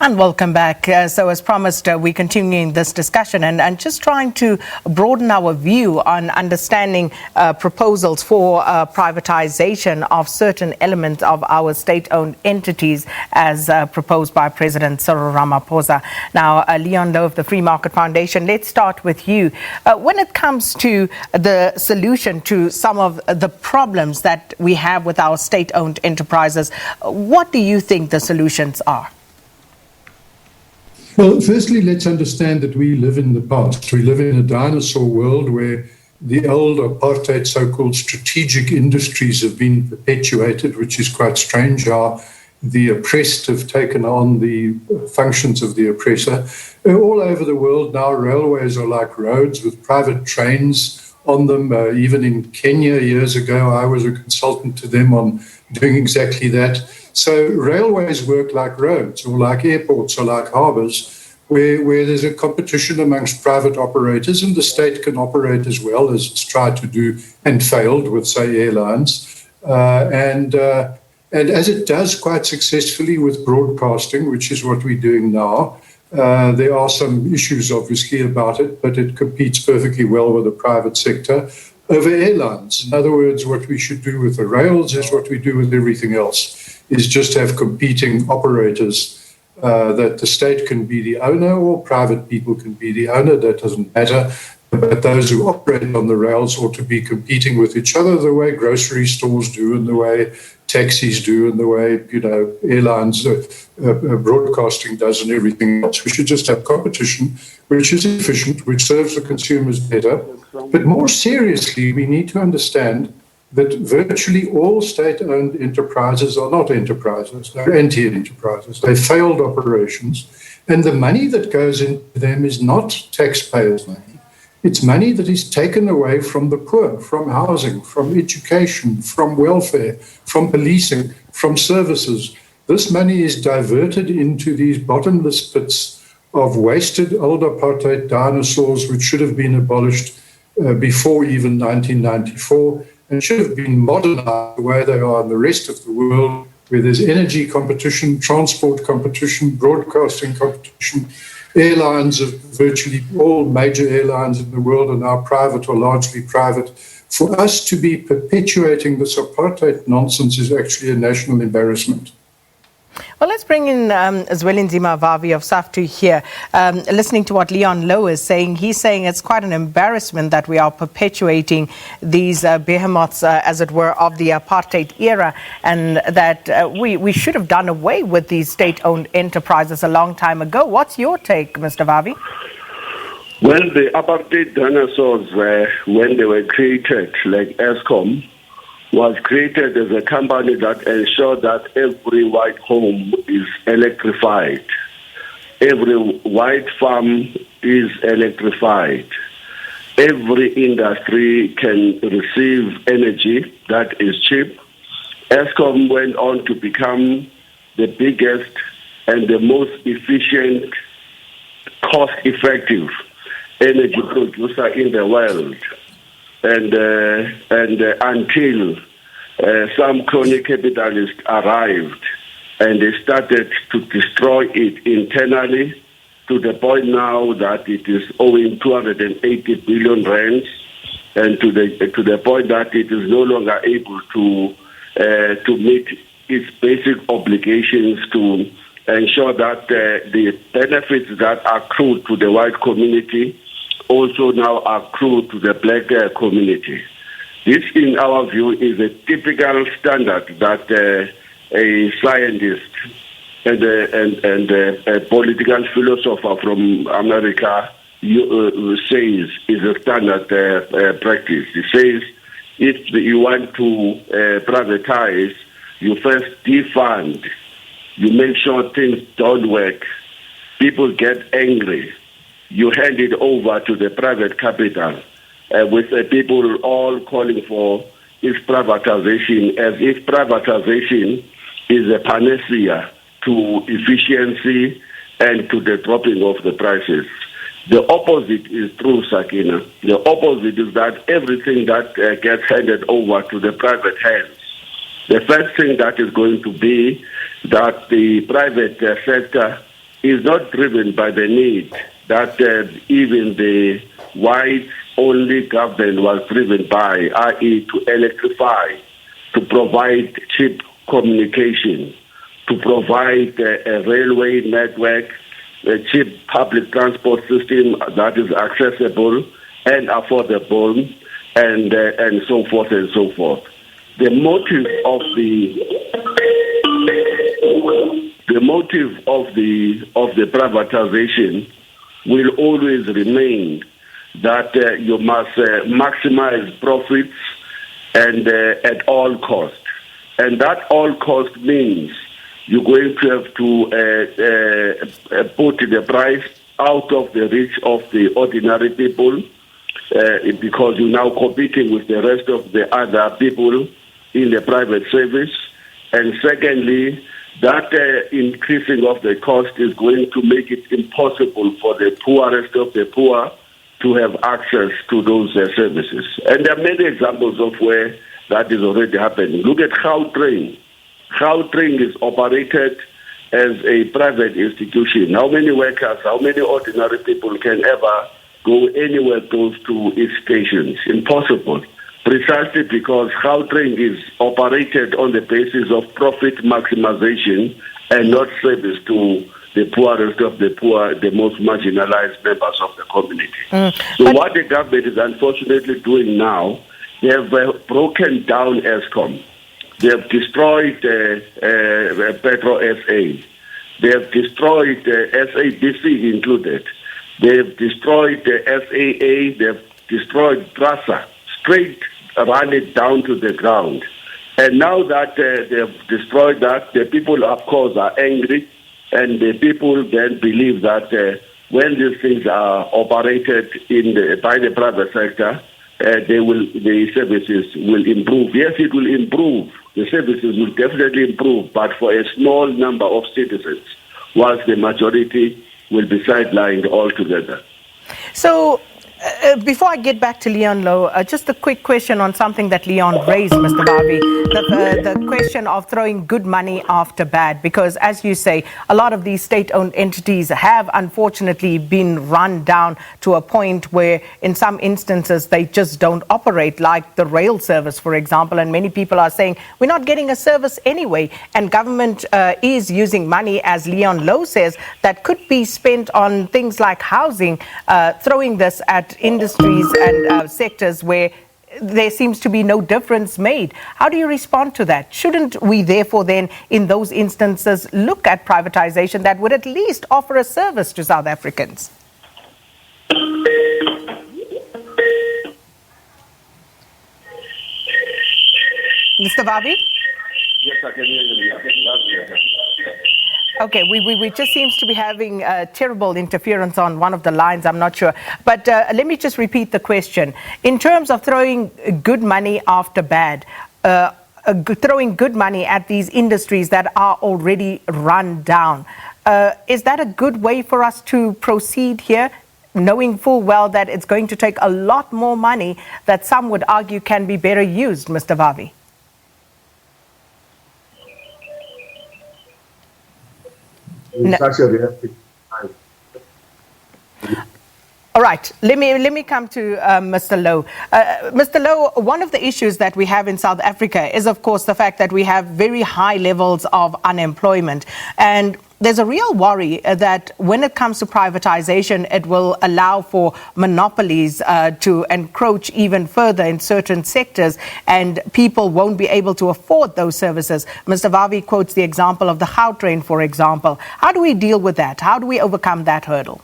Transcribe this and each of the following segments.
And welcome back. So as promised, we're continuing this discussion and just trying to broaden our view on understanding proposals for privatization of certain elements of our state-owned entities as proposed by President Cyril Ramaphosa. Now, Leon Louw of the Free Market Foundation, let's start with you. When it comes to the solution to some of the problems that we have with our state-owned enterprises, what do you think the solutions are? Well, firstly, let's understand that we live in the past. We live in a dinosaur world where the old apartheid so-called strategic industries have been perpetuated, which is quite strange how the oppressed have taken on the functions of the oppressor. All over the world now, railways are like roads with private trains on them. Even in Kenya years ago, I was a consultant to them on doing exactly that. So railways work like roads or like airports or like harbours where there's a competition amongst private operators, and the state can operate as well, as it's tried to do and failed with, say, airlines. And as it does quite successfully with broadcasting, which is what we're doing now, there are some issues, obviously, about it, but it competes perfectly well with the private sector over airlines. In other words, what we should do with the rails is what we do with everything else, is just have competing operators that the state can be the owner or private people can be the owner. That doesn't matter. But those who operate on the rails ought to be competing with each other the way grocery stores do and the way taxis do and the way, airlines, broadcasting does and everything else. We should just have competition which is efficient, which serves the consumers better. But more seriously, we need to understand that virtually all state-owned enterprises are not enterprises. They're anti-enterprises. They're failed operations. And the money that goes into them is not taxpayers' money. It's money that is taken away from the poor, from housing, from education, from welfare, from policing, from services. This money is diverted into these bottomless pits of wasted old apartheid dinosaurs which should have been abolished before even 1994 and should have been modernized the way they are in the rest of the world, where there's energy competition, transport competition, broadcasting competition. Airlines, of virtually all major airlines in the world are now private or largely private. For us to be perpetuating this apartheid nonsense is actually a national embarrassment. Well, let's bring in Zwelinzima Vavi of SAFTU here. Listening to what Leon Louw is saying, he's saying it's quite an embarrassment that we are perpetuating these behemoths, as it were, of the apartheid era, and that we should have done away with these state-owned enterprises a long time ago. What's your take, Mr. Vavi? Well, the apartheid dinosaurs, when they were created, like Eskom, was created as a company that ensured that every white home is electrified. Every white farm is electrified. Every industry can receive energy that is cheap. Eskom went on to become the biggest and the most efficient, cost-effective energy producer in the world. And until some crony capitalists arrived and they started to destroy it internally to the point now that it is owing 280 billion rands, and to the point that it is no longer able to meet its basic obligations to ensure that the benefits that accrue to the white community also now accrue to the black community. This, in our view, is a typical standard that a scientist and a political philosopher from America says is a standard practice. He says if you want to privatize, you first defund, you make sure things don't work, people get angry, you hand it over to the private capital, with people all calling for its privatization, as if privatization is a panacea to efficiency and to the dropping of the prices. The opposite is true, Sakina. The opposite is that everything that gets handed over to the private hands, the first thing that is going to be that the private sector is not driven by the need that even the white-only government was driven by, i.e. to electrify, to provide cheap communication, to provide a railway network, a cheap public transport system that is accessible and affordable, and so forth and so forth. The motive of the privatization will always remain that you must maximize profits and at all cost. And that all cost means you're going to have to put the price out of the reach of the ordinary people because you're now competing with the rest of the other people in the private service. And secondly, that increasing of the cost is going to make it impossible for the poorest of the poor to have access to those services. And there are many examples of where that is already happening. Look at Gautrain. Gautrain is operated as a private institution. How many workers, how many ordinary people can ever go anywhere close to its stations? Impossible. Precisely because Gautrain is operated on the basis of profit maximization and not service to the poorest of the poor, the most marginalized members of the community. So what the government is unfortunately doing now, they have broken down ESCOM. They have destroyed Petro SA. They have destroyed SABC included. They have destroyed the SAA. They have destroyed TRASA. Straight run it down to the ground. And now that they have destroyed that, the people, of course, are angry. And the people then believe that when these things are operated by the private sector, the services will improve. Yes, it will improve. The services will definitely improve, but for a small number of citizens, whilst the majority will be sidelined altogether. So, before I get back to Leon Louw, just a quick question on something that Leon raised, Mr. Vavi, the question of throwing good money after bad, because as you say, a lot of these state-owned entities have unfortunately been run down to a point where in some instances they just don't operate, like the rail service, for example, and many people are saying we're not getting a service anyway, and government is using money, as Leon Louw says, that could be spent on things like housing, throwing this at industries and sectors where there seems to be no difference made. How do you respond to that? Shouldn't we therefore then, in those instances, look at privatization that would at least offer a service to South Africans? Mr. Vavi? Yes, I can hear you. Okay, we just seems to be having terrible interference on one of the lines. I'm not sure. But let me just repeat the question. In terms of throwing good money after bad, throwing good money at these industries that are already run down, is that a good way for us to proceed here, knowing full well that it's going to take a lot more money that some would argue can be better used, Mr. Vavi? No. All right, let me come to Mr. Louw. Mr. Louw, one of the issues that we have in South Africa is, of course, the fact that we have very high levels of unemployment. And there's a real worry that when it comes to privatization, it will allow for monopolies to encroach even further in certain sectors, and people won't be able to afford those services. Mr. Vavi quotes the example of the Gautrain, for example. How do we deal with that? How do we overcome that hurdle?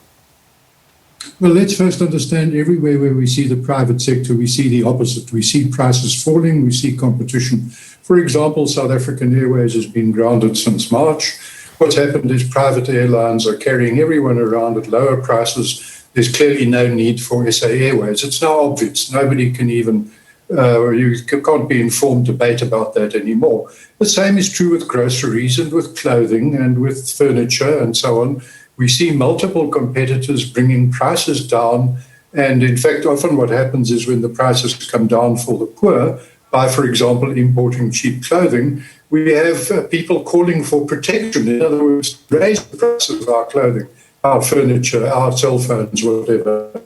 Well, let's first understand everywhere where we see the private sector, we see the opposite. We see prices falling, we see competition. For example, South African Airways has been grounded since March. What's happened is private airlines are carrying everyone around at lower prices. There's clearly no need for SA Airways. It's now obvious. Nobody can even, you can't be informed debate about that anymore. The same is true with groceries and with clothing and with furniture and so on. We see multiple competitors bringing prices down. And in fact, often what happens is when the prices come down for the poor, by, for example, importing cheap clothing. We have people calling for protection. In other words, raise the prices of our clothing, our furniture, our cell phones, whatever.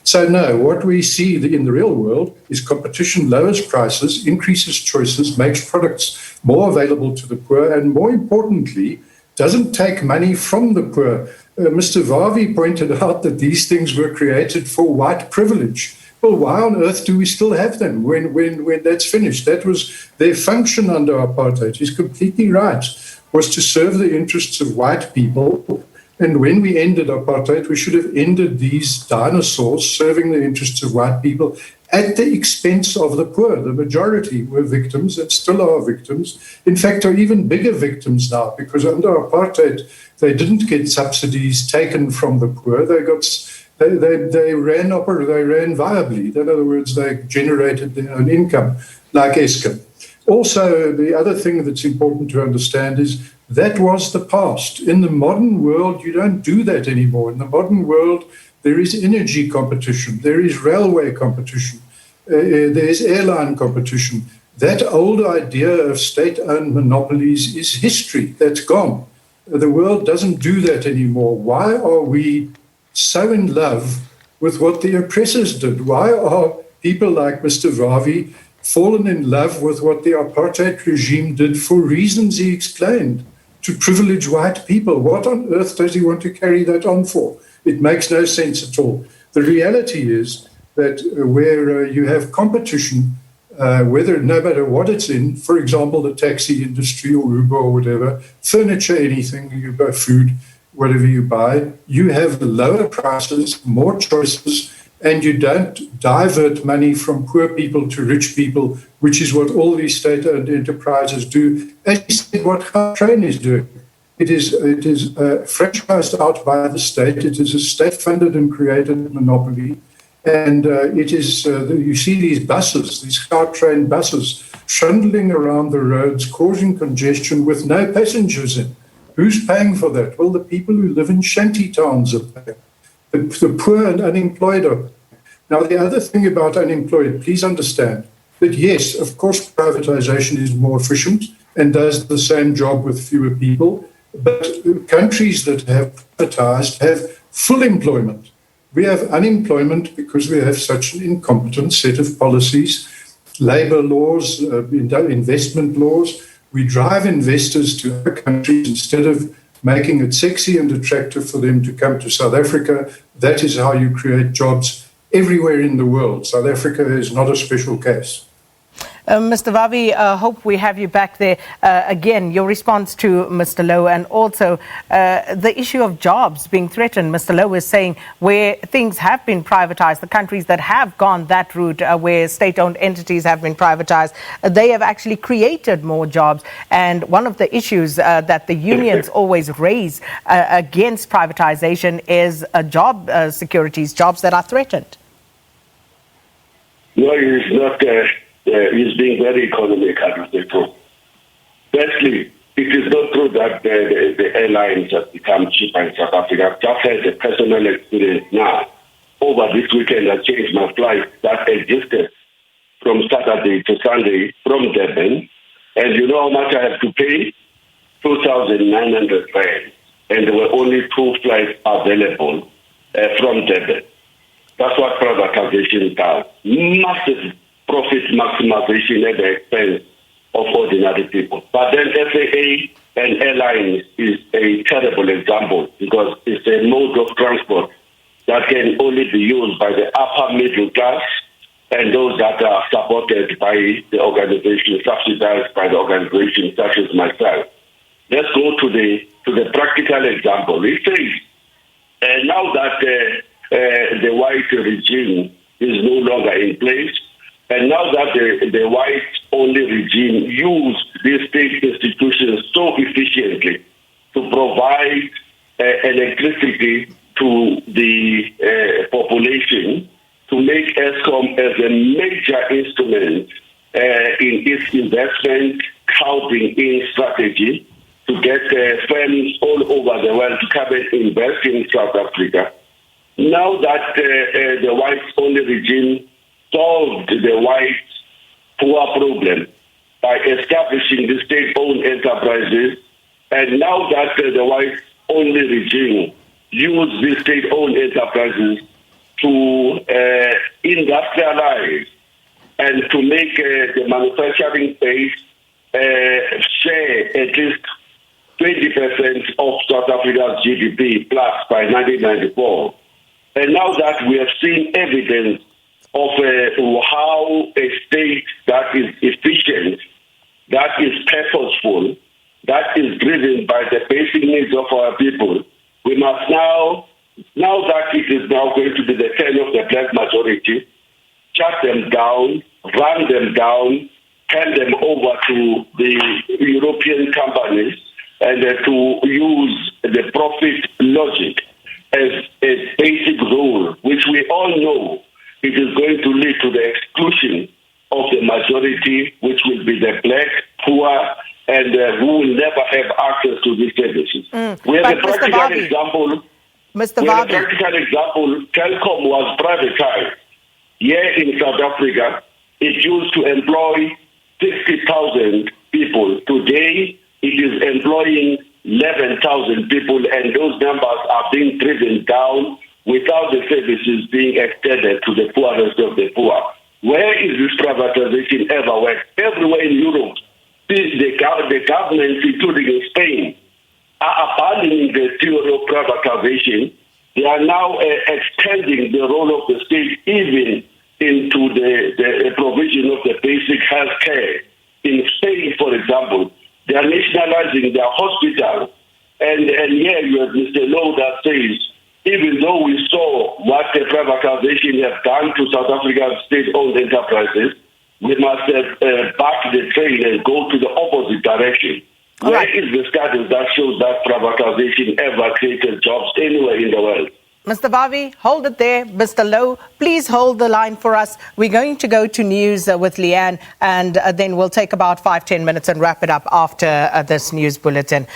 So no, what we see in the real world is competition lowers prices, increases choices, makes products more available to the poor, and more importantly, doesn't take money from the poor. Mr. Vavi pointed out that these things were created for white privilege. Well, why on earth do we still have them when that's finished? That was their function under apartheid. He's completely right, was to serve the interests of white people. And when we ended apartheid, we should have ended these dinosaurs serving the interests of white people at the expense of the poor. The majority were victims and still are victims. In fact, are even bigger victims now, because under apartheid, they didn't get subsidies taken from the poor. They ran viably. In other words, they generated their own income, like Eskom. Also, the other thing that's important to understand is that was the past. In the modern world, you don't do that anymore. In the modern world, there is energy competition, there is railway competition, there is airline competition. That old idea of state-owned monopolies is history. That's gone. The world doesn't do that anymore. Why are we so in love with what the oppressors did? Why are people like Mr. Vavi fallen in love with what the apartheid regime did for reasons he explained, to privilege white people? What on earth does he want to carry that on for? It makes no sense at all. The reality is that where you have competition, whether no matter what it's in, for example, the taxi industry or Uber or whatever, furniture, anything, you buy food, whatever you buy, you have lower prices, more choices, and you don't divert money from poor people to rich people, which is what all these state-owned enterprises do. As you said, what Train is doing. It is franchised out by the state. It is a state-funded and created monopoly. And it is, you see these buses, these Train buses, trundling around the roads, causing congestion with no passengers in. Who's paying for that? Well, the people who live in shanty towns are paying. The poor and unemployed are. Now, the other thing about unemployed, please understand that, yes, of course, privatization is more efficient and does the same job with fewer people. But countries that have privatized have full employment. We have unemployment because we have such an incompetent set of policies, labor laws, investment laws. We drive investors to other countries instead of making it sexy and attractive for them to come to South Africa. That is how you create jobs everywhere in the world. South Africa is not a special case. Mr. Vavi, hope we have you back there. Again, your response to Mr. Louw, and also the issue of jobs being threatened. Mr. Louw is saying where things have been privatized, the countries that have gone that route, where state-owned entities have been privatized, they have actually created more jobs. And one of the issues that the unions always raise against privatization is job securities, jobs that are threatened. No, it's not. He's being very economical with the truth. Firstly, it is not true that the airlines have become cheaper in South Africa. I've just had a personal experience now. Over this weekend, I changed my flight that existed from Saturday to Sunday from Durban. And you know how much I have to pay? 2,900 rand. And there were only 2 flights available from Durban. That's what privatization does. Massive profit maximization at the expense of ordinary people. But then FAA and airlines is a terrible example because it's a mode of transport that can only be used by the upper middle class and those that are supported by the organization, subsidized by the organization such as myself. Let's go to the practical example. It says, now that the white regime is no longer in place, and now that the white-only regime used these state institutions so efficiently to provide electricity to the population, to make Eskom as a major instrument in its investment housing in strategy to get firms all over the world to come and invest in South Africa. Now that the white-only regime solved the white poor problem by establishing the state-owned enterprises. And now that the white-only regime use these state-owned enterprises to industrialize and to make the manufacturing base share at least 20% of South Africa's GDP plus by 1994. And now that we have seen evidence of how a state that is efficient, that is purposeful, that is driven by the basic needs of our people, we must now that it is now going to be the turn of the black majority, shut them down, run them down, hand them over to the European companies, and to use the profit logic as a basic rule, which we all know it is going to lead to the exclusion of the majority, which will be the black, poor, and who will never have access to these services. We have a practical example. Mr. Vavi. Practical example, Telkom was privatized. Here in South Africa, it used to employ 60,000 people. Today, it is employing 11,000 people, and those numbers are being driven down without the services being extended to the poorest of the poor. Where is this privatization ever worked? Everywhere in Europe, the governments, including in Spain, are abandoning the theory of privatization. They are now extending the role of the state even into the provision of the basic health care. In Spain, for example, they are nationalizing their hospitals. And here you have Mr. Louw that says, even though we saw what the privatization have done to South Africa's state-owned enterprises, we must back the train and go to the opposite direction. Where is the study that shows that privatization ever created jobs anywhere in the world? Mr. Vavi, hold it there. Mr. Louw, please hold the line for us. We're going to go to news with Leanne, and then we'll take about 5-10 minutes and wrap it up after this news bulletin.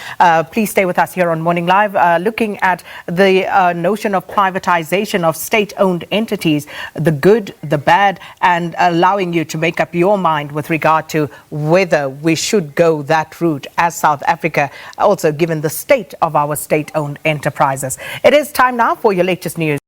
Please stay with us here on Morning Live, looking at the notion of privatization of state-owned entities, the good, the bad, and allowing you to make up your mind with regard to whether we should go that route as South Africa, also given the state of our state-owned enterprises. It is time now for your latest news.